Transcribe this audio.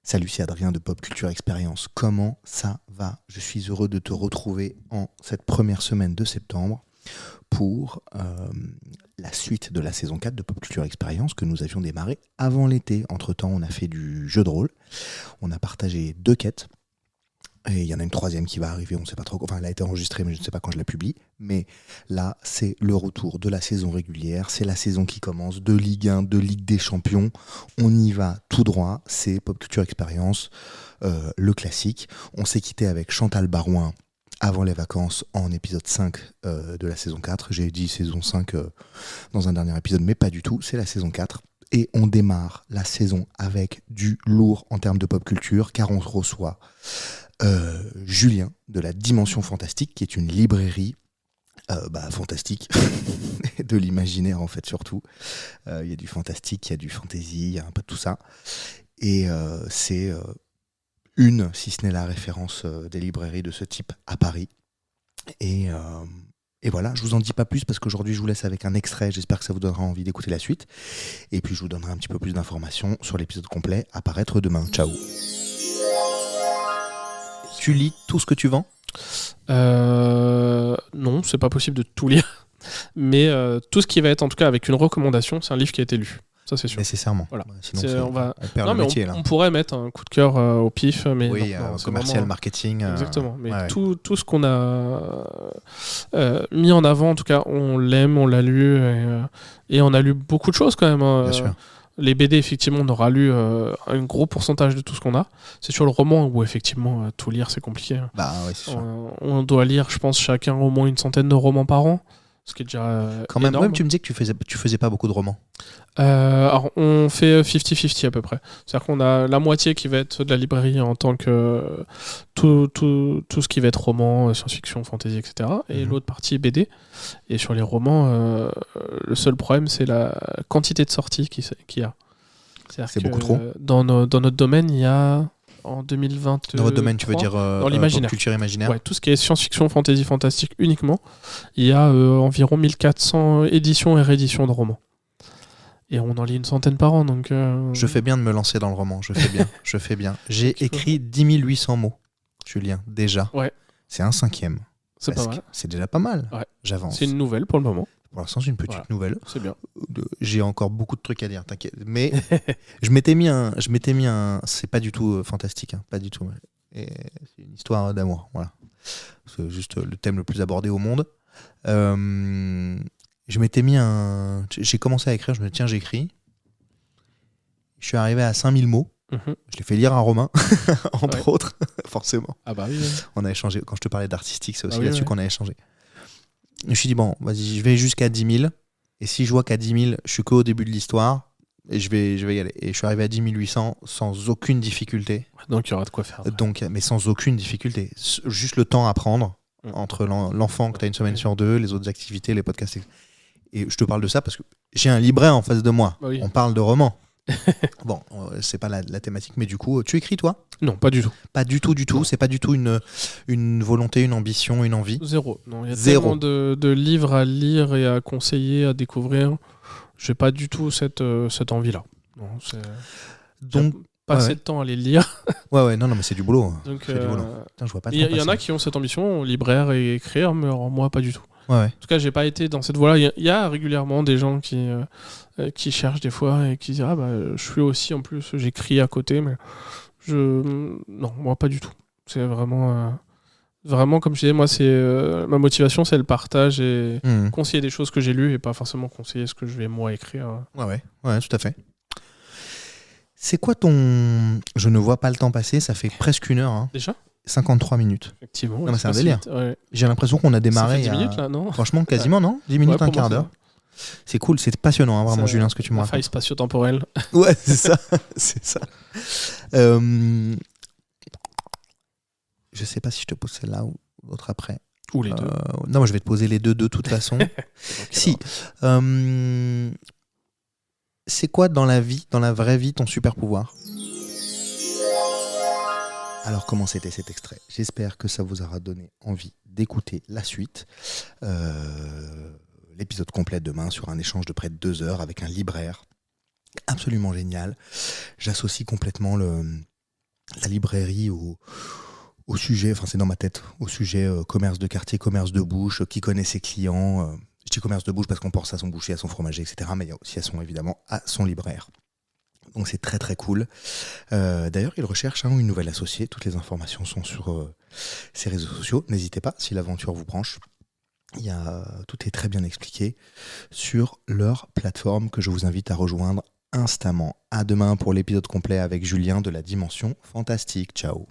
Salut, c'est Adrien de Pop Culture Expérience. Comment ça va ? Je suis heureux de te retrouver en cette première semaine de septembre pour la suite de la saison 4 de Pop Culture Expérience que nous avions démarré avant l'été. Entre-temps, on a fait du jeu de rôle. On a partagé 2 quêtes. Et il y en a une troisième qui va arriver, on ne sait pas trop. Enfin, elle a été enregistrée, mais je ne sais pas quand je la publie. Mais là, c'est le retour de la saison régulière. C'est la saison qui commence de Ligue 1, de Ligue des Champions. On y va tout droit. C'est Pop Culture Expérience, le classique. On s'est quitté avec Chantal Barouin avant les vacances en épisode 5 de la saison 4. J'ai dit saison 5 dans un dernier épisode, mais pas du tout. C'est la saison 4. Et on démarre la saison avec du lourd en termes de pop culture, car on reçoit Julien de la Dimension Fantastique, qui est une librairie fantastique, de l'imaginaire en fait surtout. Il y a du fantastique, il y a du fantasy, il y a un peu de tout ça. Et c'est si ce n'est la référence des librairies de ce type à Paris. Et voilà, je vous en dis pas plus parce qu'aujourd'hui je vous laisse avec un extrait, j'espère que ça vous donnera envie d'écouter la suite. Et puis je vous donnerai un petit peu plus d'informations sur l'épisode complet à paraître demain. Ciao. Tu lis tout ce que tu vends ? Non, c'est pas possible de tout lire. Mais tout ce qui va être, en tout cas avec une recommandation, c'est un livre qui a été lu. Ça, c'est sûr. Nécessairement. Voilà. Sinon, on perd le métier. Là. On pourrait mettre un coup de cœur au pif. Mais oui, non, commercial, vraiment, marketing. Exactement. Mais ouais. tout ce qu'on a mis en avant, en tout cas, on l'aime, on l'a lu. Et on a lu beaucoup de choses quand même. Bien sûr. Les BD, effectivement, on aura lu un gros pourcentage de tout ce qu'on a. C'est sur le roman où, effectivement, tout lire, c'est compliqué. Bah oui, c'est sûr. On doit lire, je pense, chacun au moins une centaine de romans par an. Ce qui est déjà quand même, énorme. Tu me disais que tu faisais pas beaucoup de romans. Alors, on fait 50-50 à peu près. C'est-à-dire qu'on a la moitié qui va être de la librairie en tant que tout ce qui va être roman, science-fiction, fantasy, etc. Et l'autre partie est BD. Et sur les romans, le seul problème, c'est la quantité de sorties qu'il y a. C'est beaucoup trop. Dans notre domaine, il y a... En 2020. Dans votre domaine, tu veux dire dans l'imaginaire. Culture imaginaire. Ouais, tout ce qui est science-fiction, fantasy, fantastique uniquement. Il y a environ 1400 éditions et rééditions de romans. Et on en lit une centaine par an. Donc, Je fais bien de me lancer dans le roman. Je fais bien. J'ai écrit 10 800 mots, Julien, déjà. Ouais. C'est un 5e. C'est pas mal. C'est déjà pas mal. Ouais. J'avance. C'est une nouvelle pour le moment. Pour l'instant, c'est une petite nouvelle. C'est bien. J'ai encore beaucoup de trucs à dire, t'inquiète. Mais je m'étais mis un. C'est pas du tout fantastique, hein, pas du tout. Et c'est une histoire d'amour, voilà. C'est juste le thème le plus abordé au monde. Je m'étais mis un. J'ai commencé à écrire, je me dis tiens, j'écris. Je suis arrivé à 5000 mots. Je l'ai fait lire à Romain, entre autres, forcément. Ah bah oui. On a échangé. Quand je te parlais d'artistique, c'est aussi là-dessus qu'on a échangé. Je me suis dit, bon, vas-y, je vais jusqu'à 10 000. Et si je vois qu'à 10 000, je suis qu'au début de l'histoire, et je vais y aller. Et je suis arrivé à 10 800 sans aucune difficulté. Donc il y aura de quoi faire. Mais sans aucune difficulté. Juste le temps à prendre entre l'enfant que tu as une semaine sur 2, les autres activités, les podcasts. Et je te parle de ça parce que j'ai un libraire en face de moi. Bah oui. On parle de romans. Bon, c'est pas la thématique, mais du coup, tu écris toi ? Non, pas du tout. Pas du tout, Non. c'est pas du tout une volonté, une ambition, une envie. Zéro. Non, il y a Zéro. tellement de livres à lire et à conseiller, à découvrir. J'ai pas du tout cette envie-là. Non, Donc, passer de temps à les lire. Ouais, non, mais c'est du boulot. Donc, c'est du boulot. Putain, je vois pas. Il y en a qui ont cette ambition, libraire et écrire, mais alors, moi, pas du tout. Ouais. En tout cas, j'ai pas été dans cette voie-là. Il y a régulièrement des gens qui cherchent des fois et qui disent je suis aussi en plus, j'écris à côté, mais non, moi pas du tout. C'est vraiment comme je disais, moi c'est ma motivation, c'est le partage et conseiller des choses que j'ai lues et pas forcément conseiller ce que je vais moi écrire. Ouais, tout à fait. C'est quoi ton... Je ne vois pas le temps passer, ça fait presque 1 heure. Hein. Déjà 53 minutes. Effectivement. Non, mais c'est un délire. Ouais. J'ai l'impression qu'on a démarré. Ça fait 10 minutes là, non ? Franchement, quasiment, non ? 10 minutes, un quart d'heure. C'est cool, c'est passionnant, hein, vraiment, Julien, ce que tu me racontes. Faille spatio-temporelle. Ouais, c'est ça. C'est ça. Je sais pas si je te pose celle-là ou l'autre après. Ou les deux. Non, moi je vais te poser les deux de toute façon. Si. C'est quoi dans la vie, dans la vraie vie, ton super pouvoir ? Alors, comment c'était cet extrait ? J'espère que ça vous aura donné envie d'écouter la suite. L'épisode complet demain sur un échange de près de 2 heures avec un libraire absolument génial. J'associe complètement la librairie au sujet, enfin c'est dans ma tête, au sujet commerce de quartier, commerce de bouche, qui connaît ses clients. Je dis commerce de bouche parce qu'on pense à son boucher, à son fromager, etc. Mais il y a aussi évidemment à son libraire. Donc c'est très très cool. D'ailleurs, il recherche une nouvelle associée. Toutes les informations sont sur ses réseaux sociaux. N'hésitez pas si l'aventure vous branche. Tout est très bien expliqué sur leur plateforme que je vous invite à rejoindre instamment. À demain pour l'épisode complet avec Julien de la Dimension Fantastique. Ciao.